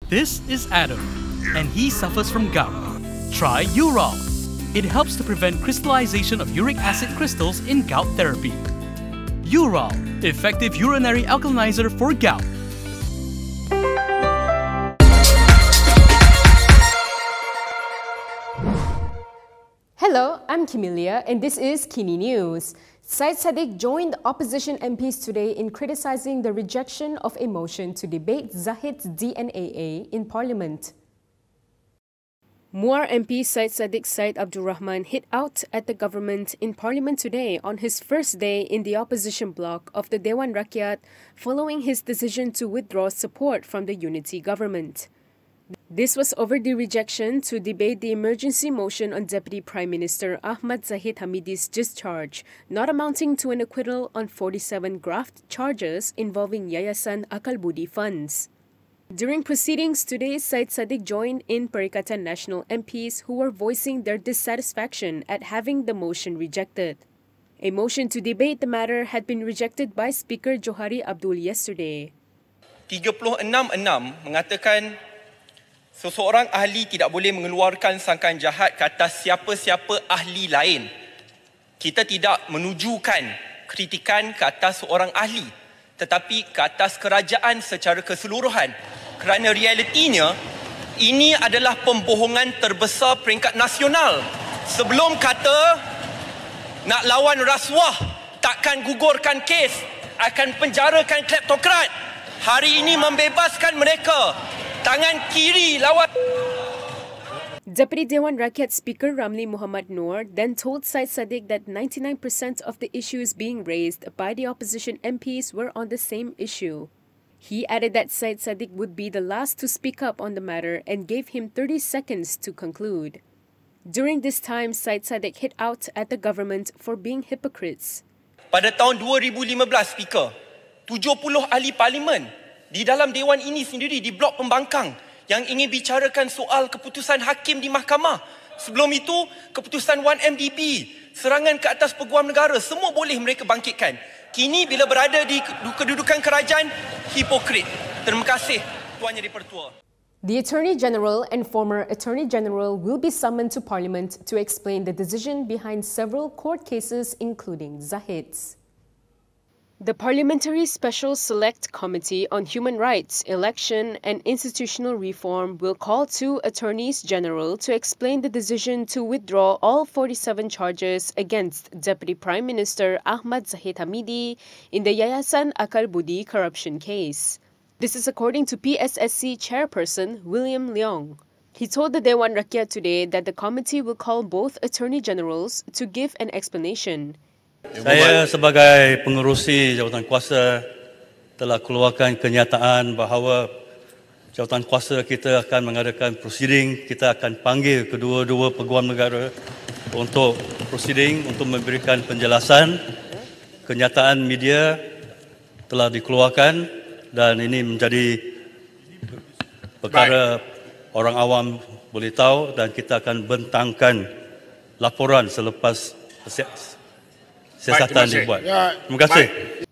This is Adam, and he suffers from gout. Try Urol. It helps to prevent crystallization of uric acid crystals in gout therapy. Urol, effective urinary alkalinizer for gout. Hello, I'm Kimilia, and this is KiniNews. Syed Saddiq joined opposition MPs today in criticizing the rejection of a motion to debate Zahid's DNAA in Parliament. Muar MP Syed Saddiq Abdul Rahman hit out at the government in Parliament today on his first day in the opposition bloc of the Dewan Rakyat following his decision to withdraw support from the unity government. This was over the rejection to debate the emergency motion on Deputy Prime Minister Ahmad Zahid Hamidi's discharge, not amounting to an acquittal on 47 graft charges involving Yayasan Akalbudi funds. During proceedings today, Syed Saddiq joined in Perikatan Nasional MPs who were voicing their dissatisfaction at having the motion rejected. A motion to debate the matter had been rejected by Speaker Johari Abdul yesterday. 36-6 mengatakan seseorang ahli tidak boleh mengeluarkan sangkaan jahat ke atas siapa-siapa ahli lain. Kita tidak menujukan kritikan ke atas seorang ahli, tetapi ke atas kerajaan secara keseluruhan. Kerana realitinya, ini adalah pembohongan terbesar peringkat nasional. Sebelum kata nak lawan rasuah, takkan gugurkan kes, akan penjarakan kleptokrat. Hari ini membebaskan mereka. Tangan kiri lawan. Deputy Dewan Rakyat Speaker Ramli Muhammad Noor then told Syed Saddiq that 99% of the issues being raised by the opposition MPs were on the same issue. He added that Syed Saddiq would be the last to speak up on the matter and gave him 30 seconds to conclude. During this time, Syed Saddiq hit out at the government for being hypocrites. Pada tahun 2015, Speaker, 70 ahli parlimen di dalam Dewan ini sendiri di blok pembangkang yang ingin bicarakan soal keputusan hakim di mahkamah. Sebelum itu, keputusan 1MDB, serangan ke atas peguam negara, semua boleh mereka bangkitkan. Kini bila berada di kedudukan kerajaan, hipokrit. Terima kasih, Tuan Yang di-Pertua. The Attorney General and former Attorney General will be summoned to Parliament to explain the decision behind several court cases, including Zahid's. The Parliamentary Special Select Committee on Human Rights, Election and Institutional Reform will call two Attorneys General to explain the decision to withdraw all 47 charges against Deputy Prime Minister Ahmad Zahid Hamidi in the Yayasan Akalbudi corruption case. This is according to PSSC chairperson William Leong. He told the Dewan Rakyat today that the committee will call both Attorney Generals to give an explanation. Saya sebagai pengerusi jawatan kuasa telah keluarkan kenyataan bahawa jawatan kuasa kita akan mengadakan prosiding. Kita akan panggil kedua-dua peguam negara untuk prosiding untuk memberikan penjelasan. Kenyataan media telah dikeluarkan dan ini menjadi perkara orang awam boleh tahu dan kita akan bentangkan laporan selepas siasatan dibuat. Terima kasih.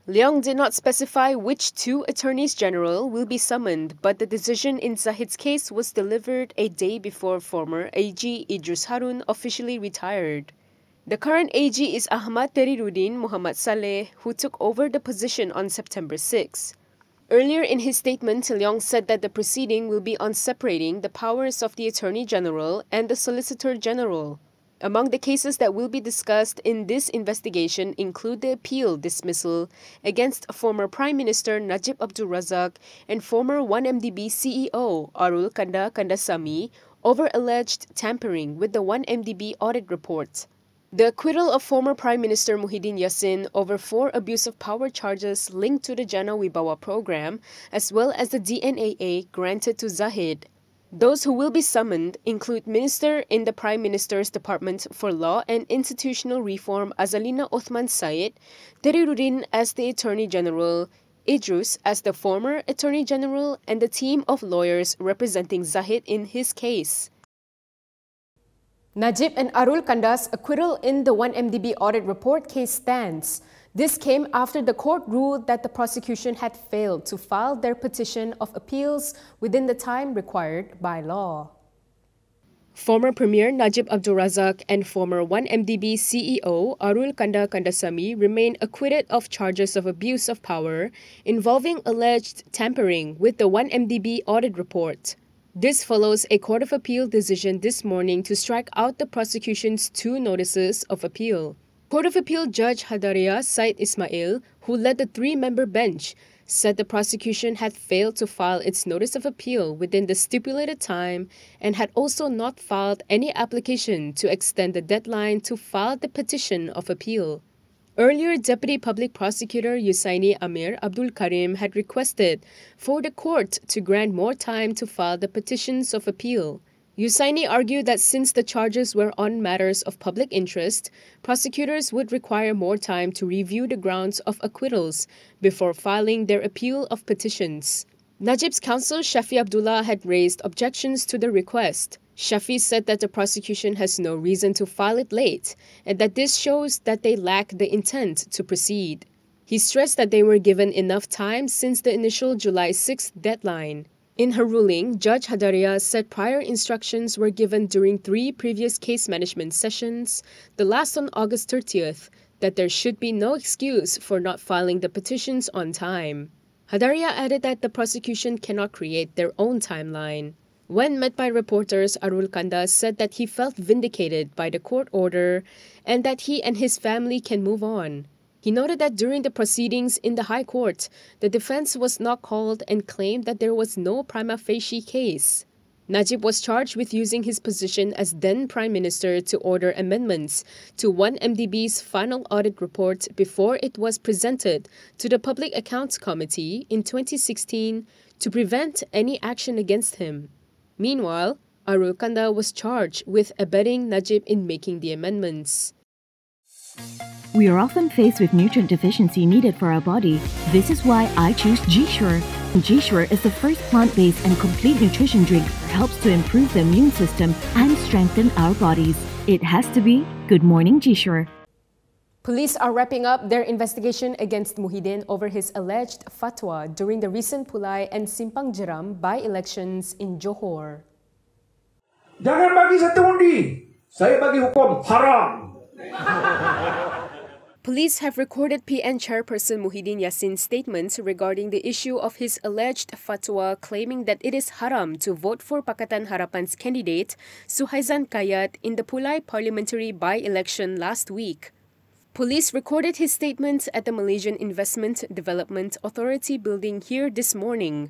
Leong did not specify which two Attorneys General will be summoned, but the decision in Zahid's case was delivered a day before former AG Idris Harun officially retired. The current AG is Ahmad Teriruddin Muhammad Saleh, who took over the position on September 6. Earlier in his statement, Leong said that the proceeding will be on separating the powers of the Attorney General and the Solicitor General. Among the cases that will be discussed in this investigation include the appeal dismissal against former Prime Minister Najib Abdul Razak and former 1MDB CEO Arul Kandasamy over alleged tampering with the 1MDB audit report. The acquittal of former Prime Minister Muhydin over 4 abuse of power charges linked to the Jana Wibawa program, as well as the DNAA granted to Zahid. Those who will be summoned include Minister in the Prime Minister's Department for Law and Institutional Reform Azalina Othman Syed, Teriruddin as the Attorney General, Idris as the former Attorney General, and the team of lawyers representing Zahid in his case. Najib and Arul Kandas' acquittal in the 1MDB audit report case stands. This came after the court ruled that the prosecution had failed to file their petition of appeals within the time required by law. Former Premier Najib Abdul Razak and former 1MDB CEO Arul Kanda Kandasamy remain acquitted of charges of abuse of power involving alleged tampering with the 1MDB audit report. This follows a Court of Appeal decision this morning to strike out the prosecution's 2 notices of appeal. Court of Appeal Judge Hadaria Said Ismail, who led the 3-member bench, said the prosecution had failed to file its notice of appeal within the stipulated time and had also not filed any application to extend the deadline to file the petition of appeal. Earlier, Deputy Public Prosecutor Yusaini Amir Abdul Karim had requested for the court to grant more time to file the petitions of appeal. Yusaini argued that since the charges were on matters of public interest, prosecutors would require more time to review the grounds of acquittals before filing their appeal of petitions. Najib's counsel Shafi Abdullah had raised objections to the request. Shafi said that the prosecution has no reason to file it late and that this shows that they lack the intent to proceed. He stressed that they were given enough time since the initial July 6th deadline. In her ruling, Judge Hadaria said prior instructions were given during 3 previous case management sessions, the last on August 30th, that there should be no excuse for not filing the petitions on time. Hadaria added that the prosecution cannot create their own timeline. When met by reporters, Arul Kanda said that he felt vindicated by the court order and that he and his family can move on. He noted that during the proceedings in the High Court, the defense was not called and claimed that there was no prima facie case. Najib was charged with using his position as then Prime Minister to order amendments to 1MDB's final audit report before it was presented to the Public Accounts Committee in 2016 to prevent any action against him. Meanwhile, Arul Kanda was charged with abetting Najib in making the amendments. We are often faced with nutrient deficiency needed for our body. This is why I choose G-Sure. G-Sure is the first plant-based and complete nutrition drink that helps to improve the immune system and strengthen our bodies. It has to be Good Morning G-Sure. Police are wrapping up their investigation against Muhydin over his alleged fatwa during the recent Pulai and Simpang Jeram by-elections in Johor. Jangan bagi satu undi. Saya bagi hukum haram. Police have recorded PN chairperson Muhydin Yassin's statements regarding the issue of his alleged fatwa claiming that it is haram to vote for Pakatan Harapan's candidate, Suhaizan Kayat, in the Pulai parliamentary by-election last week. Police recorded his statements at the Malaysian Investment Development Authority building here this morning.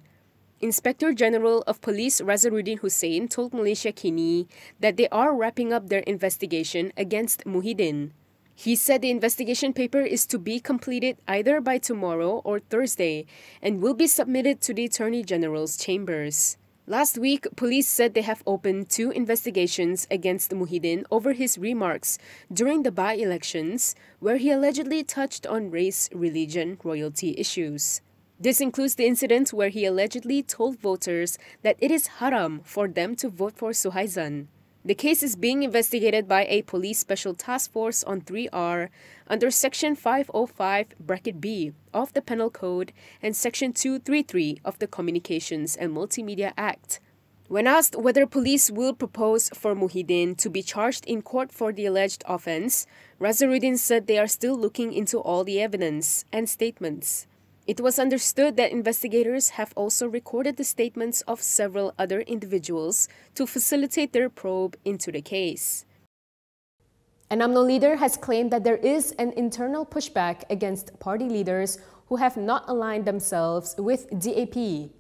Inspector General of Police Razaruddin Hussein told Malaysia Kini that they are wrapping up their investigation against Muhydin. He said the investigation paper is to be completed either by tomorrow or Thursday and will be submitted to the Attorney General's chambers. Last week, police said they have opened 2 investigations against Muhydin over his remarks during the by-elections, where he allegedly touched on race, religion, royalty issues. This includes the incident where he allegedly told voters that it is haram for them to vote for Suhaizan. The case is being investigated by a police special task force on 3R under Section 505(b) of the Penal Code and Section 233 of the Communications and Multimedia Act. When asked whether police will propose for Muhydin to be charged in court for the alleged offence, Razaruddin said they are still looking into all the evidence and statements. It was understood that investigators have also recorded the statements of several other individuals to facilitate their probe into the case. An UMNO leader has claimed that there is an internal pushback against party leaders who have not aligned themselves with DAP.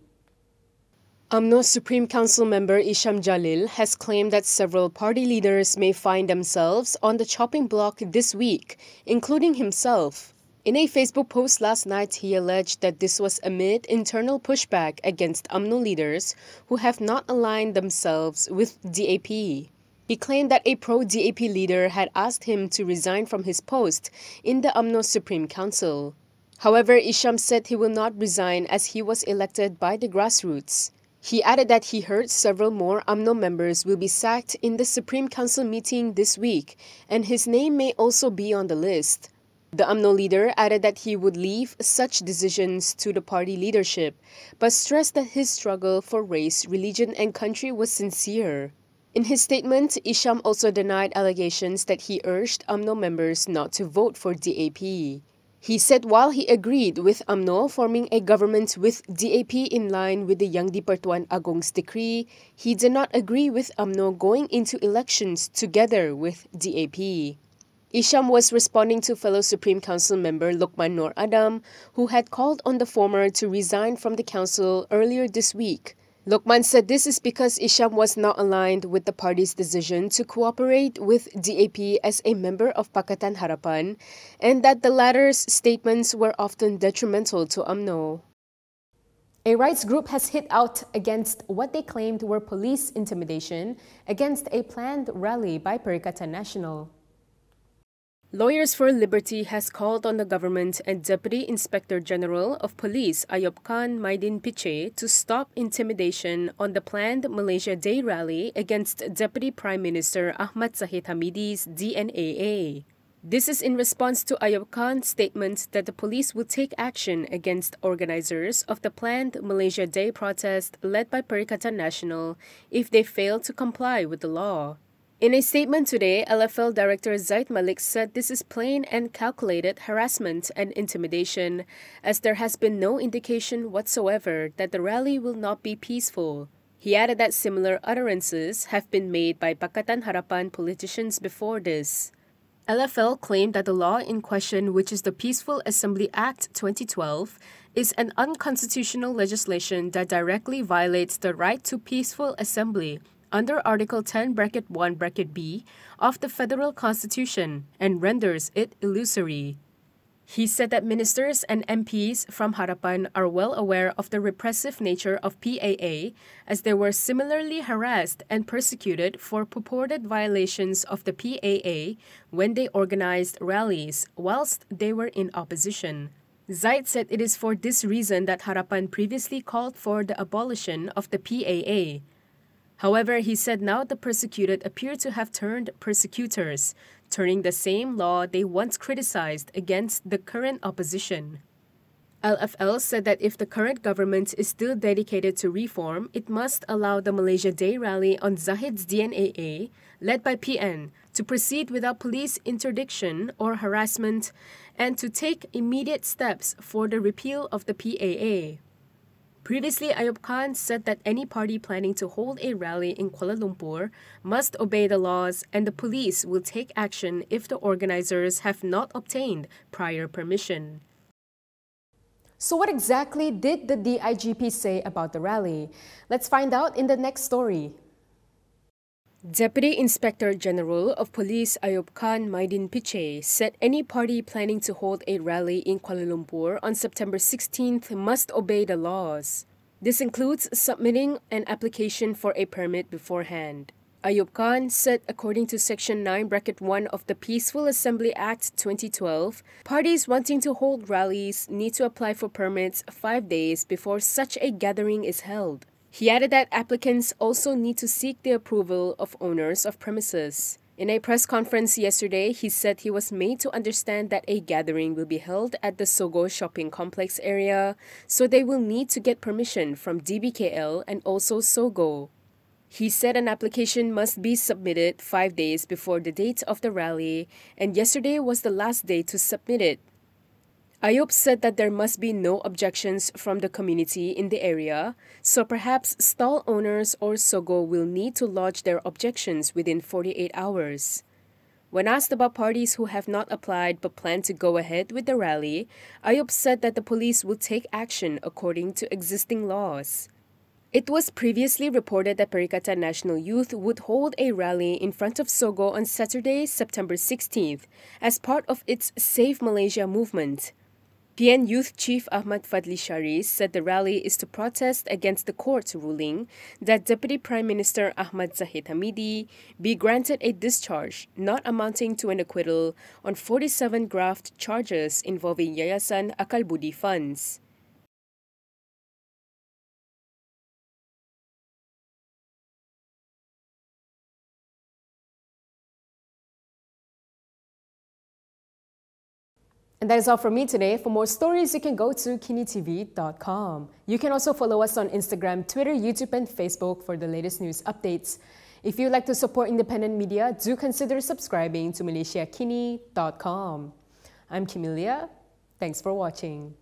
UMNO Supreme Council member Isham Jalil has claimed that several party leaders may find themselves on the chopping block this week, including himself. In a Facebook post last night, he alleged that this was amid internal pushback against UMNO leaders who have not aligned themselves with DAP. He claimed that a pro-DAP leader had asked him to resign from his post in the UMNO Supreme Council. However, Isham said he will not resign as he was elected by the grassroots. He added that he heard several more UMNO members will be sacked in the Supreme Council meeting this week, and his name may also be on the list. The UMNO leader added that he would leave such decisions to the party leadership, but stressed that his struggle for race, religion and country was sincere. In his statement, Isham also denied allegations that he urged UMNO members not to vote for DAP. He said while he agreed with UMNO forming a government with DAP in line with the Yang di-Pertuan Agong's decree, he did not agree with UMNO going into elections together with DAP. Isham was responding to fellow Supreme Council member Lokman Nur Adam, who had called on the former to resign from the council earlier this week. Lokman said this is because Isham was not aligned with the party's decision to cooperate with DAP as a member of Pakatan Harapan, and that the latter's statements were often detrimental to UMNO. A rights group has hit out against what they claimed were police intimidation against a planned rally by Perikatan Nasional. Lawyers for Liberty has called on the government and Deputy Inspector General of Police Ayub Khan Muhydin Piche to stop intimidation on the planned Malaysia Day rally against Deputy Prime Minister Ahmad Zahid Hamidi's DNAA. This is in response to Ayub Khan's statement that the police will take action against organizers of the planned Malaysia Day protest led by Perikatan Nasional if they fail to comply with the law. In a statement today, LFL Director Zahid Malik said this is plain and calculated harassment and intimidation, as there has been no indication whatsoever that the rally will not be peaceful. He added that similar utterances have been made by Pakatan Harapan politicians before this. LFL claimed that the law in question, which is the Peaceful Assembly Act 2012, is an unconstitutional legislation that directly violates the right to peaceful assembly under Article 10(1)(b) of the Federal Constitution and renders it illusory. He said that ministers and MPs from Harapan are well aware of the repressive nature of PAA, as they were similarly harassed and persecuted for purported violations of the PAA when they organized rallies whilst they were in opposition. Zahid said it is for this reason that Harapan previously called for the abolition of the PAA. However, he said now the persecuted appear to have turned persecutors, turning the same law they once criticized against the current opposition. LFL said that if the current government is still dedicated to reform, it must allow the Malaysia Day rally on Zahid's DNAA, led by PN, to proceed without police interdiction or harassment, and to take immediate steps for the repeal of the PAA. Previously, Ayub Khan said that any party planning to hold a rally in Kuala Lumpur must obey the laws, and the police will take action if the organizers have not obtained prior permission. So what exactly did the DIGP say about the rally? Let's find out in the next story. Deputy Inspector General of Police Ayub Khan Muhydin Piche said any party planning to hold a rally in Kuala Lumpur on September 16th must obey the laws. This includes submitting an application for a permit beforehand. Ayub Khan said according to Section 9(1) of the Peaceful Assembly Act 2012, parties wanting to hold rallies need to apply for permits 5 days before such a gathering is held. He added that applicants also need to seek the approval of owners of premises. In a press conference yesterday, he said he was made to understand that a gathering will be held at the Sogo shopping complex area, so they will need to get permission from DBKL and also Sogo. He said an application must be submitted 5 days before the date of the rally, and yesterday was the last day to submit it. Ayub said that there must be no objections from the community in the area, so perhaps stall owners or Sogo will need to lodge their objections within 48 hours. When asked about parties who have not applied but plan to go ahead with the rally, Ayub said that the police will take action according to existing laws. It was previously reported that Perikatan Nasional Youth would hold a rally in front of Sogo on Saturday, September 16th, as part of its Save Malaysia movement. PN Youth Chief Ahmad Fadli Sharis said the rally is to protest against the court's ruling that Deputy Prime Minister Ahmad Zahid Hamidi be granted a discharge not amounting to an acquittal on 47 graft charges involving Yayasan Akalbudi funds. And that is all from me today. For more stories, you can go to kinitv.com. You can also follow us on Instagram, Twitter, YouTube, and Facebook for the latest news updates. If you'd like to support independent media, do consider subscribing to MalaysiaKini.com. I'm Kimilia. Thanks for watching.